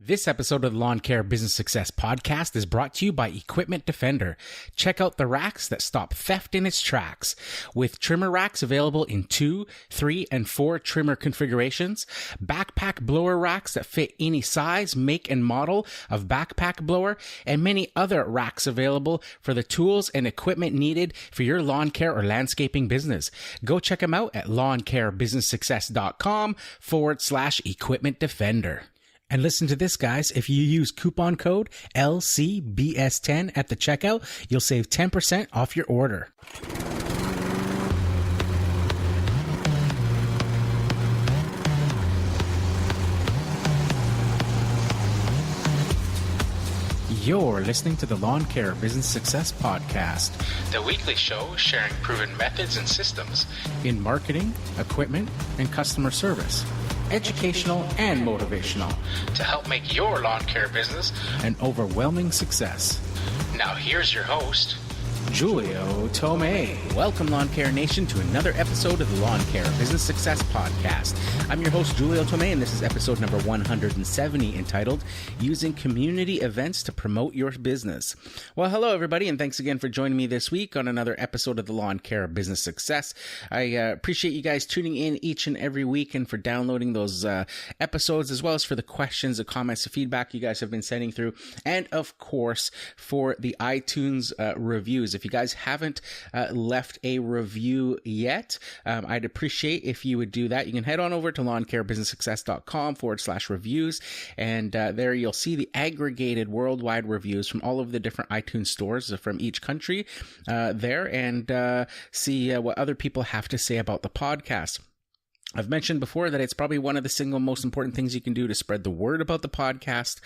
This episode of the Lawn Care Business Success podcast is brought to you by Equipment Defender. Check out the racks that stop theft in its tracks. With trimmer racks available in 2, 3, and 4 trimmer configurations, backpack blower racks that fit any size, make, and model of backpack blower, and many other racks available for the tools and equipment needed for your lawn care or landscaping business. Go check them out at lawncarebusinesssuccess.com/Equipment Defender. And listen to this, guys. If you use coupon code LCBS10 at the checkout, you'll save 10% off your order. You're listening to the Lawn Care Business Success Podcast, the weekly show sharing proven methods and systems in marketing, equipment, and customer service. Educational and motivational to help make your lawn care business an overwhelming success. Now here's your host, Julio Tomei. Welcome, Lawn Care Nation, to another episode of the Lawn Care Business Success Podcast. I'm your host, Julio Tomei, and this is episode number 170, entitled Using Community Events to Promote Your Business. Well, hello, everybody, and thanks again for joining me this week on another episode of the Lawn Care Business Success. I appreciate you guys tuning in each and every week and for downloading those episodes, as well as for the questions, the comments, the feedback you guys have been sending through, and, of course, for the iTunes reviews. If you guys haven't left a review yet, I'd appreciate if you would do that. You can head on over to lawncarebusinesssuccess.com/reviews, and there you'll see the aggregated worldwide reviews from all of the different iTunes stores from each country there, and see what other people have to say about the podcast. I've mentioned before that it's probably one of the single most important things you can do to spread the word about the podcast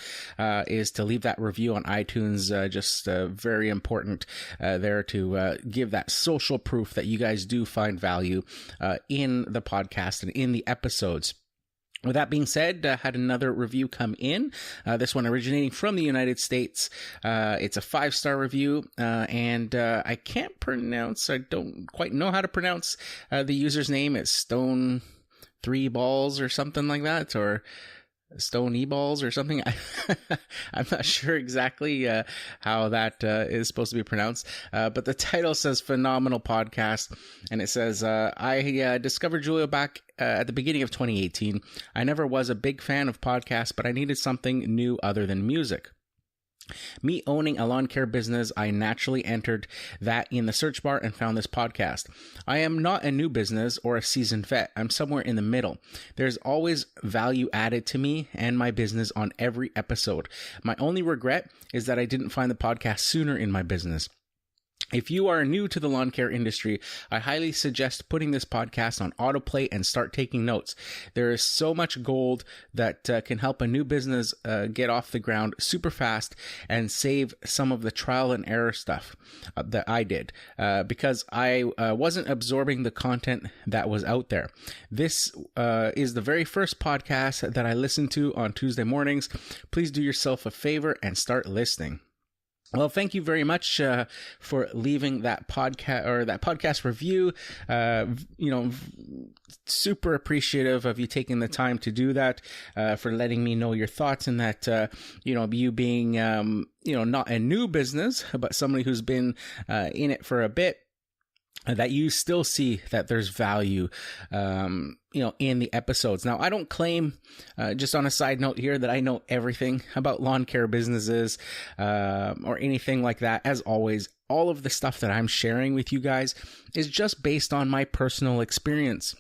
is to leave that review on iTunes. Just very important there to give that social proof that you guys do find value in the podcast and in the episodes. With that being said, had another review come in, this one originating from the United States. It's a 5-star review, and I can't pronounce, I don't quite know how to pronounce the user's name. It's Stone 3 Balls or something like that, or Stone E-Balls or something. I'm not sure exactly how that is supposed to be pronounced, but the title says Phenomenal Podcast, and it says, I discovered Julio back at the beginning of 2018. I never was a big fan of podcasts, but I needed something new other than music. Me owning a lawn care business, I naturally entered that in the search bar and found this podcast. I am not a new business or a seasoned vet. I'm somewhere in the middle. There's always value added to me and my business on every episode. My only regret is that I didn't find the podcast sooner in my business. If you are new to the lawn care industry, I highly suggest putting this podcast on autoplay and start taking notes. There is so much gold that can help a new business get off the ground super fast and save some of the trial and error stuff that I did because I wasn't absorbing the content that was out there. This is the very first podcast that I listen to on Tuesday mornings. Please do yourself a favor and start listening. Well, thank you very much for leaving that podcast review. Super appreciative of you taking the time to do that, for letting me know your thoughts, and that, you being, not a new business, but somebody who's been in it for a bit, that you still see that there's value, in the episodes. Now, I don't claim, just on a side note here, that I know everything about lawn care businesses, or anything like that. As always, all of the stuff that I'm sharing with you guys is just based on my personal experience.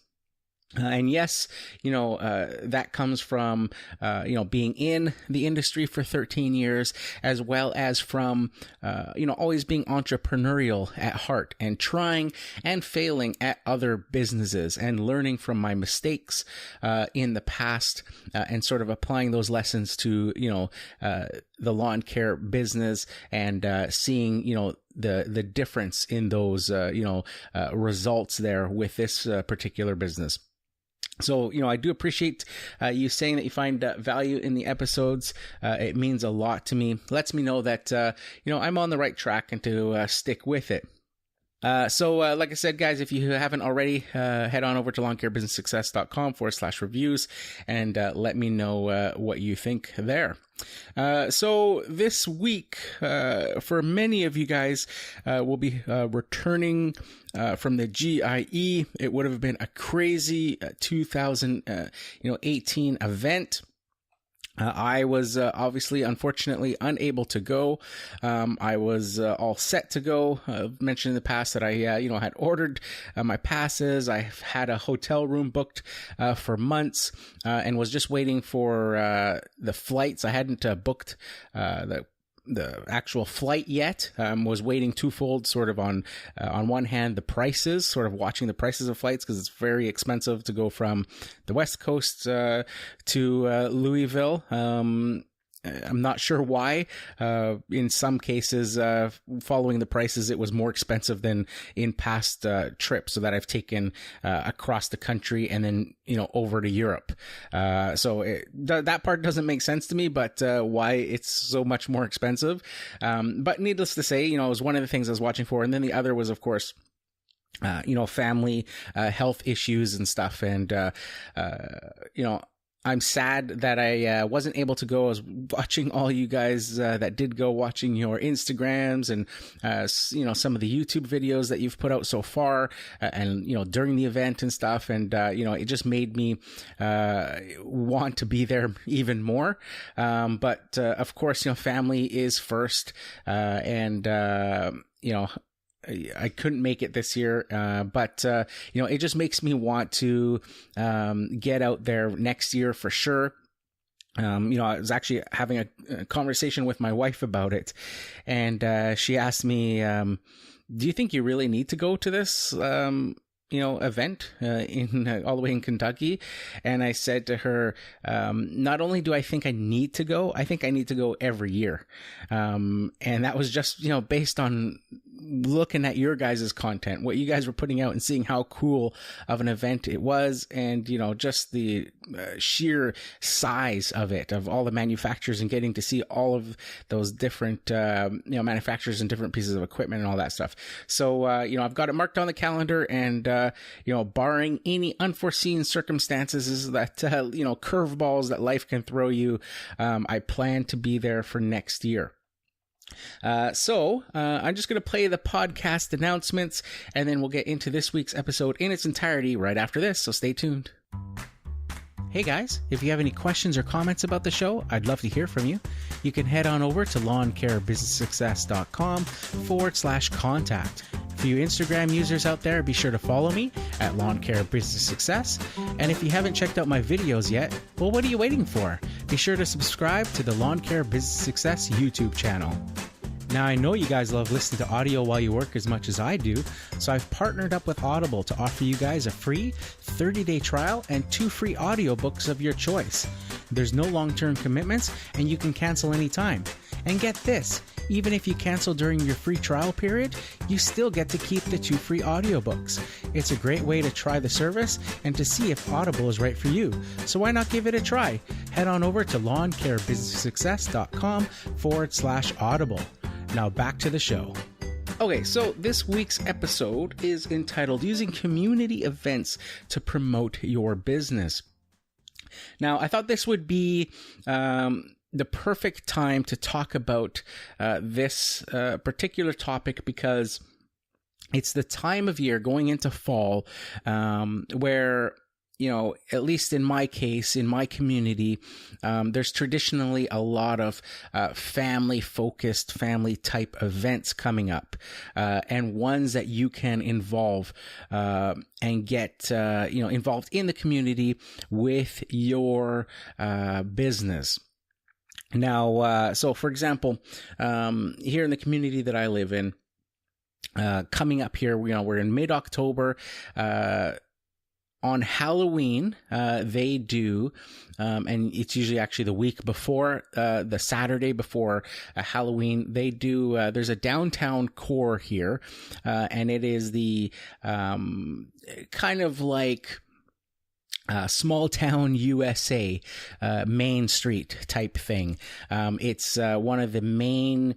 And yes, that comes from, being in the industry for 13 years, as well as from, always being entrepreneurial at heart and trying and failing at other businesses and learning from my mistakes in the past, and sort of applying those lessons to, the lawn care business, and seeing, the difference in those, results there with this particular business. So, I do appreciate you saying that you find value in the episodes. It means a lot to me. Lets me know that, I'm on the right track and to stick with it. Like I said, guys, if you haven't already, head on over to lawncarebusinesssuccess.com/reviews and let me know what you think there. So this week, for many of you guys, will be returning from the GIE. It would have been a crazy 2018 event. I was obviously, unfortunately, unable to go. I was all set to go. I've mentioned in the past that I, had ordered my passes. I had a hotel room booked for months and was just waiting for the flights. I hadn't booked the actual flight yet. Was waiting twofold, sort of on one hand, the prices, sort of watching the prices of flights, because it's very expensive to go from the West Coast to Louisville. I'm not sure why. In some cases, following the prices, it was more expensive than in past trips, so that I've taken across the country and then, over to Europe. That part doesn't make sense to me, but why it's so much more expensive. But needless to say, it was one of the things I was watching for. And then the other was, of course, family health issues and stuff. And, I'm sad that I wasn't able to go. I was watching all you guys that did go, watching your Instagrams and, some of the YouTube videos that you've put out so far and, during the event and stuff. And, it just made me want to be there even more. But of course, family is first. I couldn't make it this year, but it just makes me want to get out there next year for sure. I was actually having a conversation with my wife about it, and she asked me, do you think you really need to go to this event in all the way in Kentucky? And I said to her, not only do I think I need to go, I think I need to go every year. And that was just, based on looking at your guys' content, what you guys were putting out and seeing how cool of an event it was. And, just the sheer size of it, of all the manufacturers, and getting to see all of those different, manufacturers and different pieces of equipment and all that stuff. So, I've got it marked on the calendar, and, barring any unforeseen circumstances, is that, curveballs that life can throw you, I plan to be there for next year. I'm just going to play the podcast announcements, and then we'll get into this week's episode in its entirety right after this, so stay tuned. Hey guys, if you have any questions or comments about the show, I'd love to hear from you. You can head on over to lawncarebusinesssuccess.com/contact. For you Instagram users out there, be sure to follow me at lawncarebusinesssuccess. And if you haven't checked out my videos yet, well, what are you waiting for? Be sure to subscribe to the Lawn Care Business Success YouTube channel. Now, I know you guys love listening to audio while you work as much as I do, so I've partnered up with Audible to offer you guys a free 30-day trial and 2 free audiobooks of your choice. There's no long-term commitments, and you can cancel anytime. And get this, even if you cancel during your free trial period, you still get to keep the 2 free audiobooks. It's a great way to try the service and to see if Audible is right for you. So why not give it a try? Head on over to lawncarebusinesssuccess.com/audible. Now back to the show. Okay, so this week's episode is entitled Using Community Events to Promote Your Business. Now, I thought this would be the perfect time to talk about this particular topic, because it's the time of year going into fall where, at least in my case, in my community, there's traditionally a lot of family-focused, family-type events coming up, and ones that you can involve and get, involved in the community with your business. Now, so for example, here in the community that I live in, coming up here, we're in mid-October. On Halloween, they do, and it's usually actually the week before, the Saturday before Halloween, they do, there's a downtown core here, and it is the kind of like small town USA, Main Street type thing. It's one of the main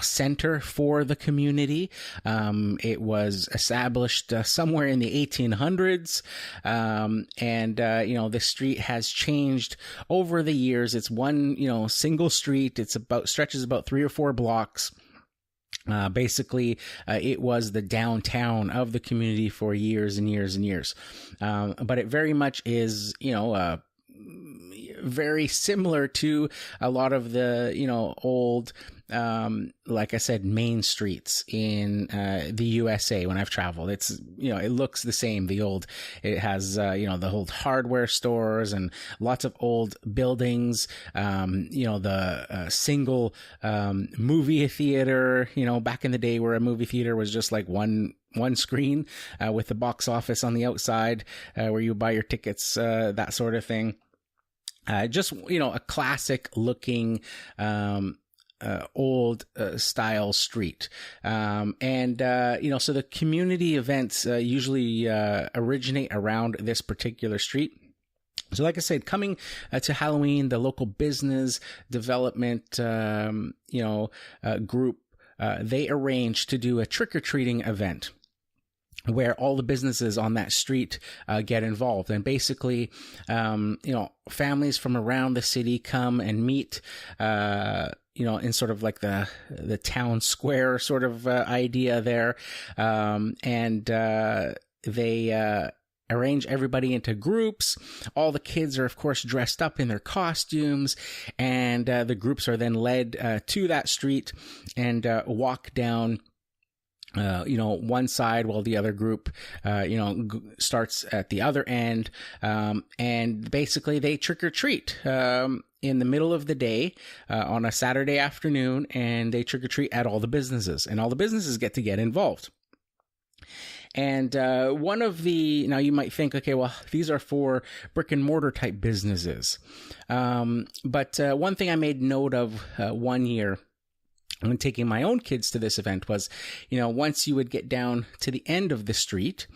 center for the community. It was established somewhere in the 1800s. The street has changed over the years. It's one, single street. Stretches about 3 or 4 blocks. It was the downtown of the community for years and years and years. But it very much is, very similar to a lot of the, old, like I said, main streets in the USA when I've traveled. It's, it looks the same. It has, the old hardware stores and lots of old buildings, the single movie theater, back in the day where a movie theater was just like one screen with the box office on the outside where you buy your tickets, that sort of thing. Just, a classic looking, old style street. So the community events usually originate around this particular street. So like I said, coming to Halloween, the local business development, group, they arranged to do a trick-or-treating event where all the businesses on that street get involved. And basically, families from around the city come and meet, in sort of like the town square sort of idea there. They arrange everybody into groups. All the kids are, of course, dressed up in their costumes, and the groups are then led to that street and walk down one side while the other group, starts at the other end. And basically they trick or treat, in the middle of the day, on a Saturday afternoon, and they trick or treat at all the businesses, and all the businesses get involved. And now you might think, okay, well, these are for brick and mortar type businesses. But one thing I made note of one year when taking my own kids to this event was, once you would get down to the end of the street,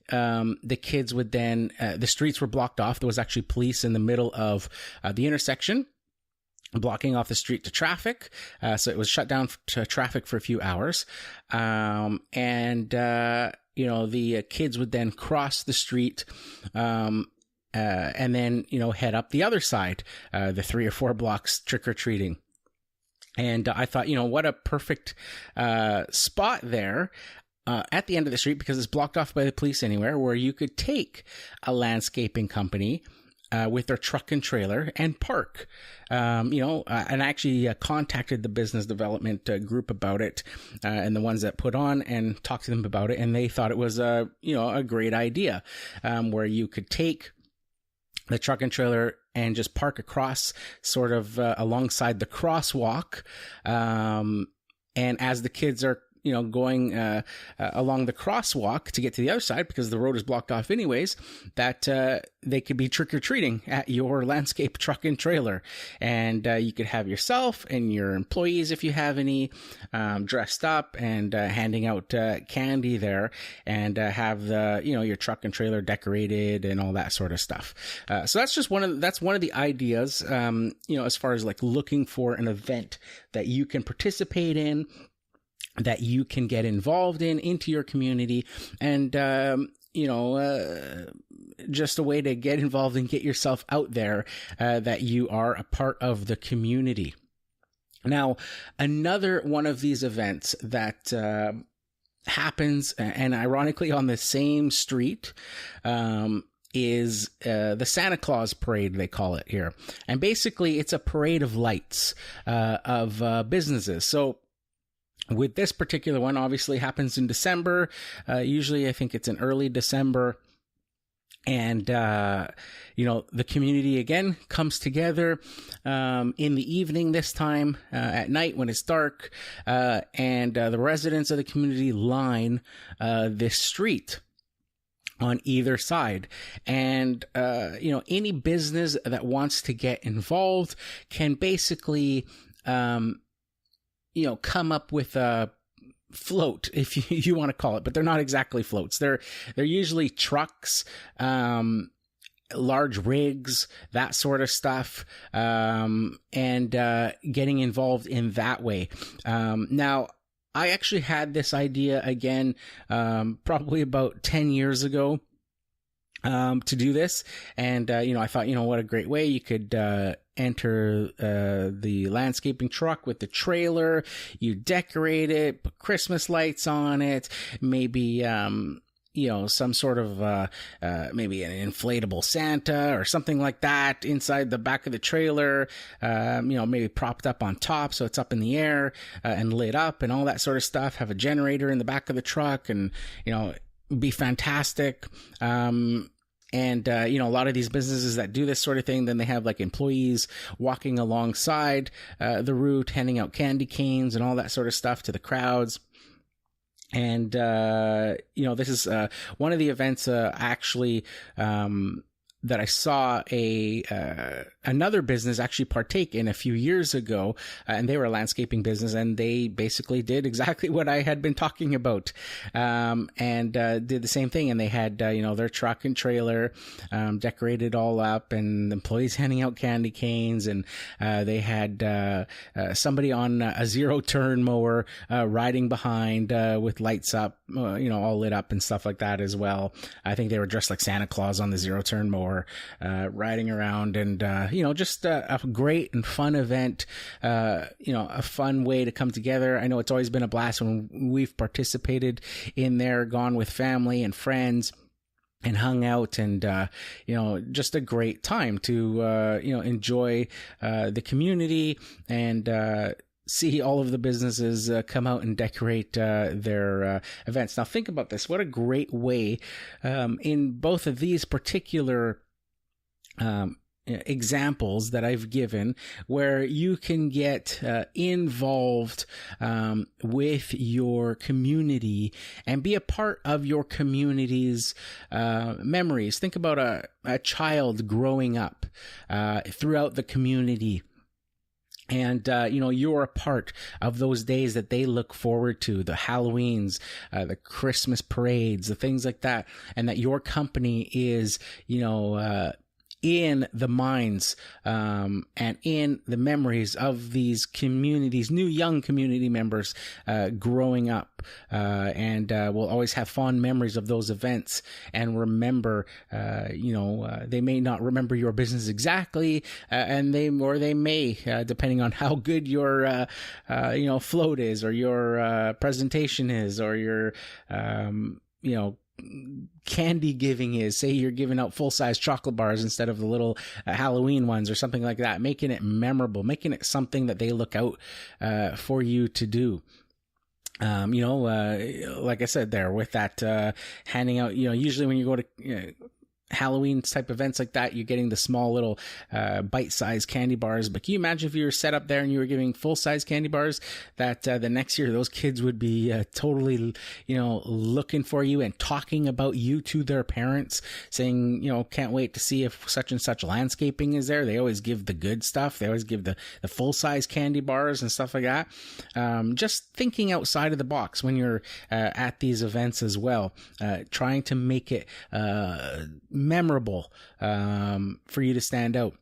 the kids would then, the streets were blocked off. There was actually police in the middle of the intersection, blocking off the street to traffic. So it was shut down to traffic for a few hours. The kids would then cross the street, and then, head up the other side, the 3 or 4 blocks trick-or-treating. And I thought, what a perfect spot there at the end of the street, because it's blocked off by the police anywhere, where you could take a landscaping company with their truck and trailer and park. And I actually contacted the business development group about it, and the ones that put on, and talked to them about it, and they thought it was a great idea, where you could take the truck and trailer and just park across, sort of alongside the crosswalk. And as the kids are, going along the crosswalk to get to the other side, because the road is blocked off anyways, that they could be trick-or-treating at your landscape truck and trailer. And you could have yourself and your employees, if you have any, dressed up and handing out candy there, and have your truck and trailer decorated and all that sort of stuff. So that's just one of the ideas, as far as like looking for an event that you can participate in, that you can get involved into your community, and, just a way to get involved and get yourself out there, that you are a part of the community. Now, another one of these events that happens, and ironically on the same street, is the Santa Claus Parade, they call it here. And basically, it's a parade of lights of businesses. So with this particular one, obviously happens in December. Usually, I think it's in early December. And, the community again comes together in the evening this time, at night when it's dark. And the residents of the community line this street on either side. And, any business that wants to get involved can basically, come up with a float, if you want to call it, but they're not exactly floats. They're usually trucks, large rigs, that sort of stuff, and getting involved in that way. Now, I actually had this idea again, probably about 10 years ago, to do this. And, I thought, what a great way you could, enter, the landscaping truck with the trailer, you decorate it, put Christmas lights on it, maybe, some sort of, maybe an inflatable Santa or something like that inside the back of the trailer, maybe propped up on top so it's up in the air, and lit up and all that sort of stuff. Have a generator in the back of the truck and, be fantastic. And, a lot of these businesses that do this sort of thing, then they have like employees walking alongside, the route, handing out candy canes and all that sort of stuff to the crowds. And, this is, one of the events, actually, that I saw another business actually partake in a few years ago, and they were a landscaping business, and they basically did exactly what I had been talking about, and did the same thing. And they had, their truck and trailer, decorated all up, and employees handing out candy canes, and they had somebody on a zero-turn mower riding behind with lights up, all lit up and stuff like that as well. I think they were dressed like Santa Claus on the zero-turn mower, riding around, and just a great and fun event, a fun way to come together. I know it's always been a blast when we've participated in there, gone with family and friends and hung out, and just a great time to enjoy the community and see all of the businesses come out and decorate their events. Now think about this. What a great way, in both of these particular examples that I've given, where you can get involved with your community and be a part of your community's memories. Think about a child growing up throughout the community. And, you're a part of those days that they look forward to, the Halloweens, the Christmas parades, the things like that. And that your company is, in the minds, and in the memories of these communities, new young community members, growing up, and we'll always have fond memories of those events and remember, they may not remember your business exactly, and they may, depending on how good your, float is, or your, presentation is, or your, candy giving is. Say you're giving out full-size chocolate bars instead of the little Halloween ones or something like that, making it memorable, making it something that they look out for you to do. Like I said there, with that handing out, usually when you go to Halloween type events like that, you're getting the small little bite-sized candy bars. But can you imagine if you were set up there and you were giving full-size candy bars, that the next year those kids would be totally, looking for you and talking about you to their parents, saying, can't wait to see if such and such landscaping is there. They always give the good stuff. They always give the full-size candy bars and stuff like that. Just thinking outside of the box when you're at these events as well, trying to make it memorable for you to stand out.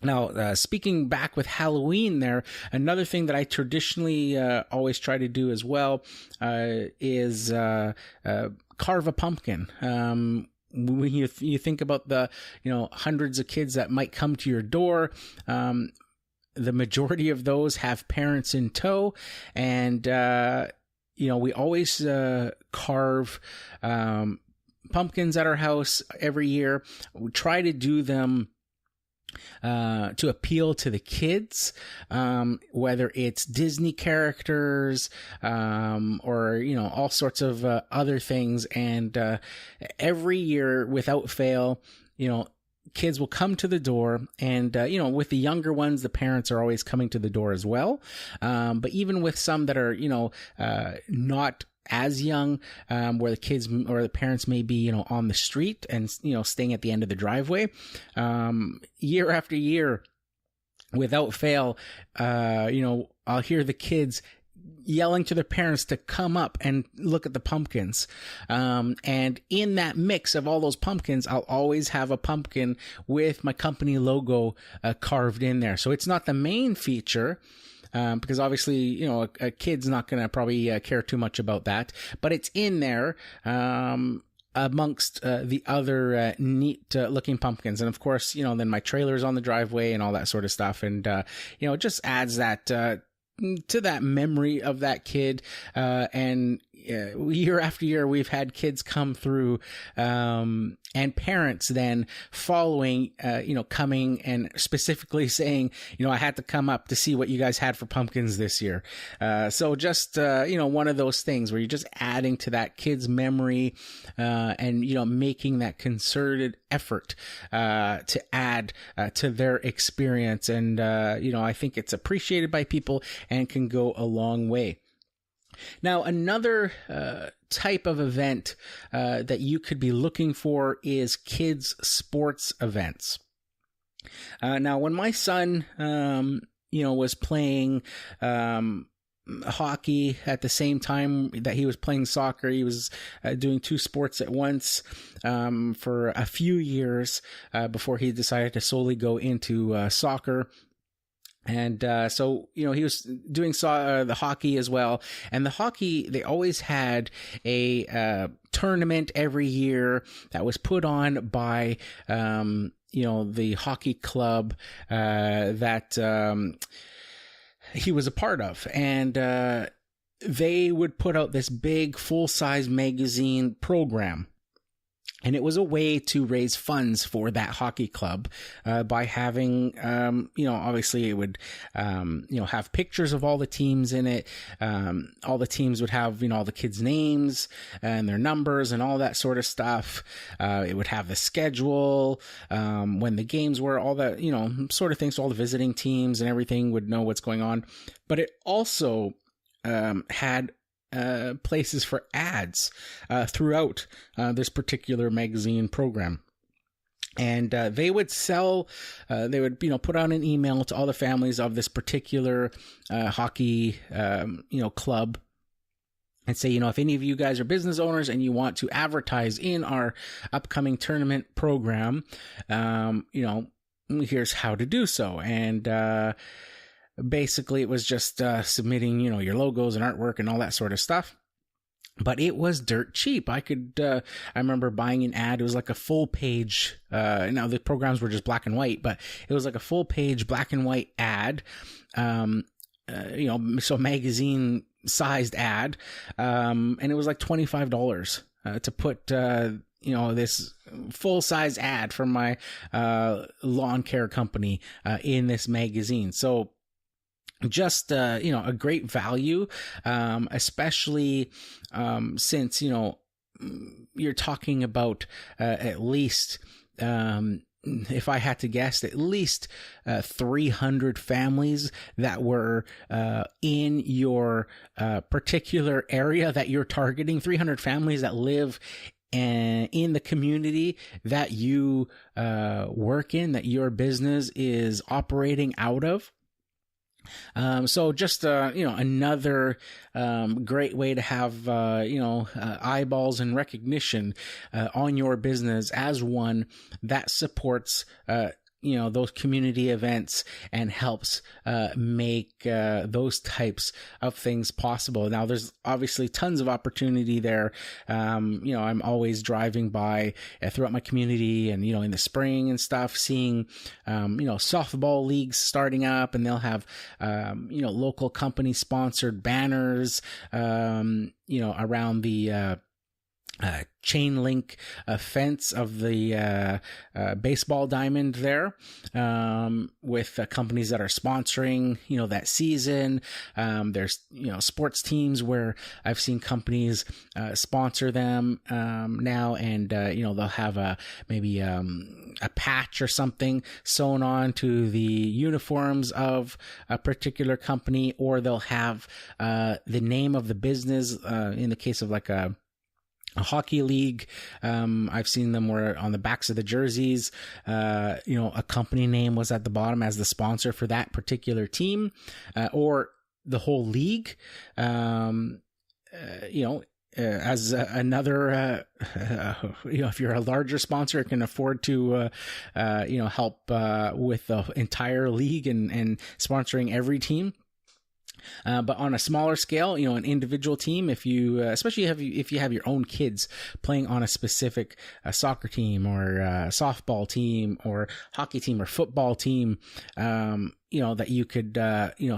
Now, speaking back with Halloween there, another thing that I traditionally always try to do as well is carve a pumpkin. When you think about the hundreds of kids that might come to your door, the majority of those have parents in tow, and we always carve pumpkins at our house every year. We try to do them to appeal to the kids, whether it's Disney characters, or, all sorts of other things. And every year, without fail, kids will come to the door, and, with the younger ones, the parents are always coming to the door as well. But even with some that are, not as young, where the kids or the parents may be, on the street and, staying at the end of the driveway, year after year, without fail, I'll hear the kids yelling to their parents to come up and look at the pumpkins. And in that mix of all those pumpkins, I'll always have a pumpkin with my company logo carved in there. So it's not the main feature, because obviously, you know, a kid's not going to probably care too much about that, but it's in there amongst the other neat looking pumpkins. And of course, you know, then my trailer's on the driveway and all that sort of stuff. And, you know, it just adds that to that memory of that kid. And year after year, we've had kids come through, and parents then following, you know, coming and specifically saying, you know, I had to come up to see what you guys had for pumpkins this year. So just, you know, one of those things where you're just adding to that kid's memory, and, you know, making that concerted effort, to add, to their experience. And, you know, I think it's appreciated by people and can go a long way. Now, another type of event that you could be looking for is kids' sports events. Now, when my son, you know, was playing hockey at the same time that he was playing soccer, he was doing two sports at once for a few years before he decided to solely go into soccer. And so, you know, he was doing the hockey as well. And the hockey, they always had a tournament every year that was put on by, you know, the hockey club that he was a part of. And they would put out this big full-size magazine program. And it was a way to raise funds for that hockey club by having, you know, obviously it would, you know, have pictures of all the teams in it. All the teams would have, you know, all the kids' names and their numbers and all that sort of stuff. It would have the schedule, when the games were, all that, you know, sort of things. So all the visiting teams and everything would know what's going on. But it also had places for ads throughout this particular magazine program. And they would sell, they would, you know, put out an email to all the families of this particular hockey, you know, club, and say, you know, if any of you guys are business owners and you want to advertise in our upcoming tournament program, you know, here's how to do so. And basically, it was just submitting, you know, your logos and artwork and all that sort of stuff. But it was dirt cheap. I remember buying an ad. It was like a full page. Now the programs were just black and white, but it was like a full page black and white ad. You know, so magazine sized ad. And it was like $25 to put, you know, this full size ad from my lawn care company in this magazine. So just, you know, a great value, especially, since, you know, you're talking about, at least, if I had to guess, at least 300 families that were in your particular area that you're targeting, 300 families that live in the community that you work in, that your business is operating out of. So just, you know, another, great way to have, you know, eyeballs and recognition, on your business as one that supports, you know, those community events and helps, make, those types of things possible. Now, there's obviously tons of opportunity there. You know, I'm always driving by throughout my community and, you know, in the spring and stuff, seeing, you know, softball leagues starting up, and they'll have, you know, local company sponsored banners, you know, around the, chain link fence of the baseball diamond there, with companies that are sponsoring, you know, that season. There's, you know, sports teams where I've seen companies sponsor them now, and you know, they'll have maybe a patch or something sewn on to the uniforms of a particular company, or they'll have the name of the business, in the case of like a hockey league. I've seen them where on the backs of the jerseys, you know, a company name was at the bottom as the sponsor for that particular team, or the whole league. As another, if you're a larger sponsor, can afford to, help with the entire league and sponsoring every team. But on a smaller scale, an individual team, if you, especially if you have your own kids playing on a specific soccer team or softball team or hockey team or football team, that you could,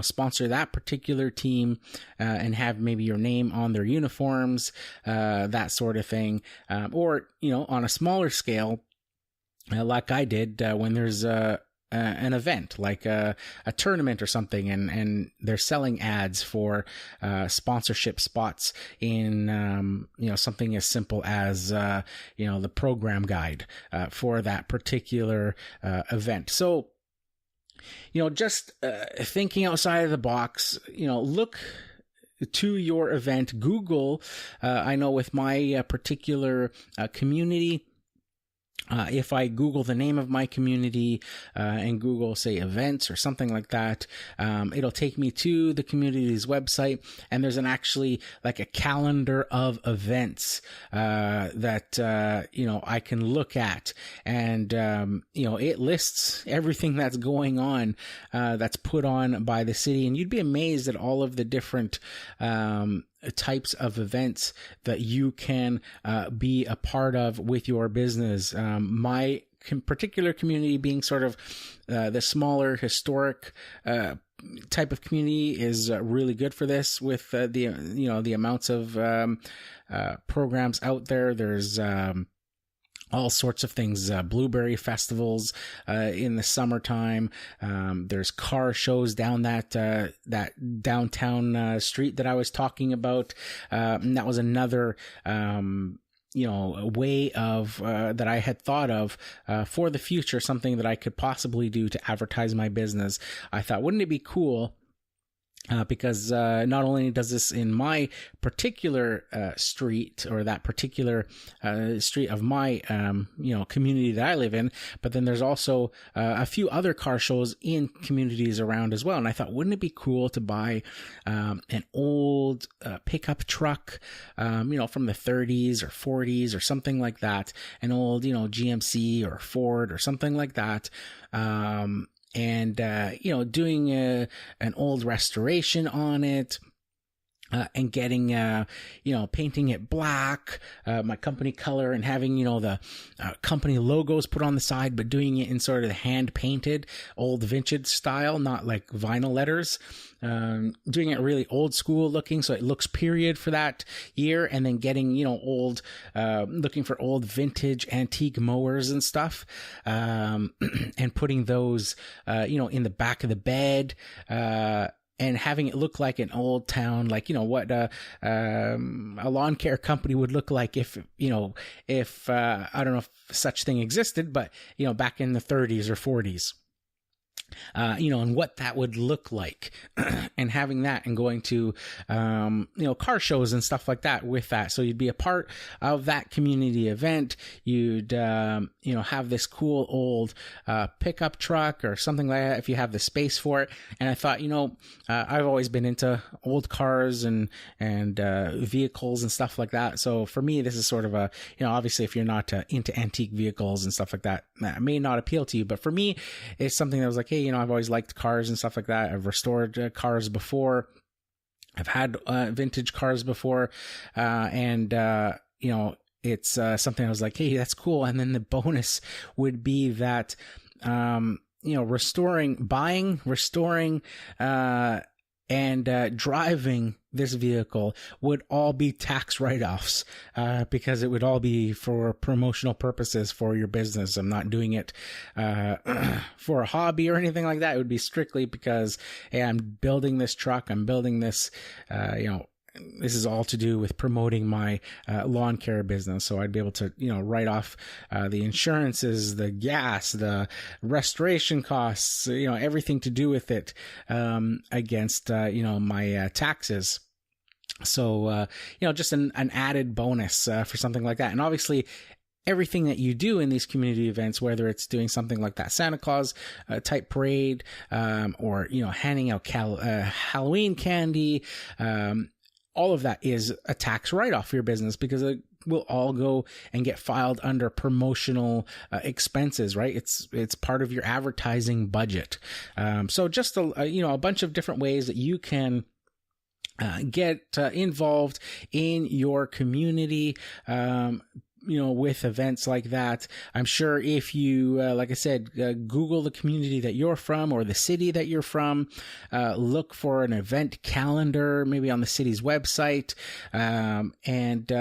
sponsor that particular team and have maybe your name on their uniforms, that sort of thing. Or, on a smaller scale, like I did when there's an event like a tournament or something, and they're selling ads for sponsorship spots in something as simple as the program guide for that particular event. So just thinking outside of the box, look to your event. Google, I know with my particular community, if I Google the name of my community and Google, say, events or something like that, it'll take me to the community's website, and there's actually like a calendar of events that I can look at, and it lists everything that's going on, that's put on by the city, and you'd be amazed at all of the different types of events that you can be a part of with your business. My particular community being sort of the smaller historic type of community is really good for this with the amounts of programs out there. There's all sorts of things, blueberry festivals in the summertime. There's car shows down that downtown street that I was talking about. And that was another a way of that I had thought of for the future, something that I could possibly do to advertise my business. I thought, wouldn't it be cool? Because not only does this in my particular street, or that particular street of my community that I live in, but then there's also a few other car shows in communities around as well. And I thought, wouldn't it be cool to buy an old pickup truck, from the 30s or 40s or something like that, an old GMC or Ford or something like that. And doing an old restoration on it, and getting, painting it black, my company color, and having, the company logos put on the side, but doing it in sort of the hand painted old vintage style, not like vinyl letters. Doing it really old school looking, so it looks period for that year, and then getting, old, looking for old vintage antique mowers and stuff, and putting those, in the back of the bed, and having it look like an old town, like, what a lawn care company would look like if I don't know if such thing existed, but, back in the 30s or 40s. And what that would look like, and having that, and going to, car shows and stuff like that with that. So you'd be a part of that community event. You'd, have this cool old, pickup truck or something like that if you have the space for it. And I thought, I've always been into old cars and vehicles and stuff like that. So for me, this is sort of a, obviously if you're not into antique vehicles and stuff like that, that may not appeal to you. But for me, it's something that was like, hey, I've always liked cars and stuff like that. I've restored cars before. I've had vintage cars before. And it's something I was like, hey, that's cool. And then the bonus would be that, restoring, and driving this vehicle would all be tax write-offs, because it would all be for promotional purposes for your business. I'm not doing it for a hobby or anything like that. It would be strictly because, hey, I'm building this truck, I'm building this, this is all to do with promoting my lawn care business. So I'd be able to, write off the insurances, the gas, the restoration costs, everything to do with it against, my taxes. So, just an added bonus for something like that. And obviously, everything that you do in these community events, whether it's doing something like that Santa Claus type parade, or, handing out Halloween candy, all of that is a tax write-off for your business, because it will all go and get filed under promotional expenses, right? It's part of your advertising budget. So just a bunch of different ways that you can get involved in your community, with events like that. I'm sure if you, like I said, Google the community that you're from or the city that you're from, look for an event calendar, maybe on the city's website, and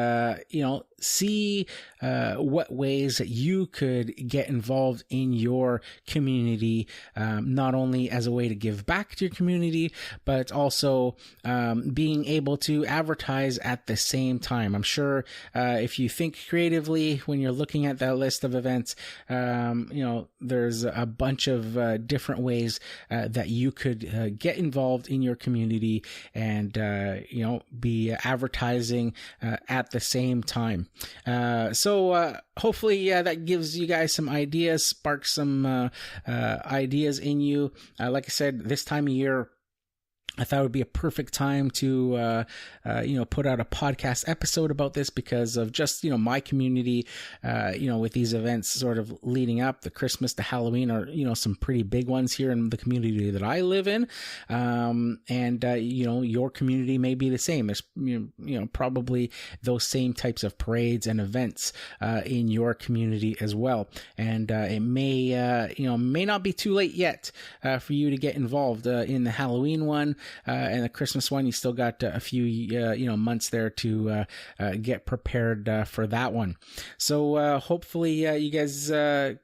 see what ways that you could get involved in your community, not only as a way to give back to your community, but also being able to advertise at the same time. I'm sure if you think creatively when you're looking at that list of events, there's a bunch of different ways that you could get involved in your community and be advertising at the same time. So hopefully that gives you guys some ideas, sparks some ideas in you. Like I said, this time of year, I thought it would be a perfect time to, put out a podcast episode about this, because of just, my community, with these events sort of leading up, the Christmas, the Halloween are, some pretty big ones here in the community that I live in. And your community may be the same. There's, probably those same types of parades and events, in your community as well. And, it may not be too late yet, for you to get involved, in the Halloween one. And the Christmas one, you still got a few, months there to get prepared for that one. So hopefully you guys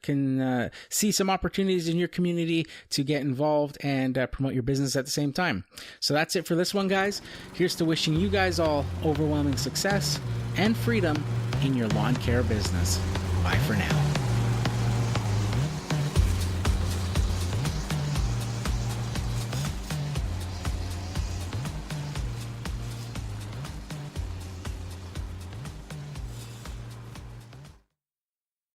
can see some opportunities in your community to get involved and promote your business at the same time. So that's it for this one, guys. Here's to wishing you guys all overwhelming success and freedom in your lawn care business. Bye for now.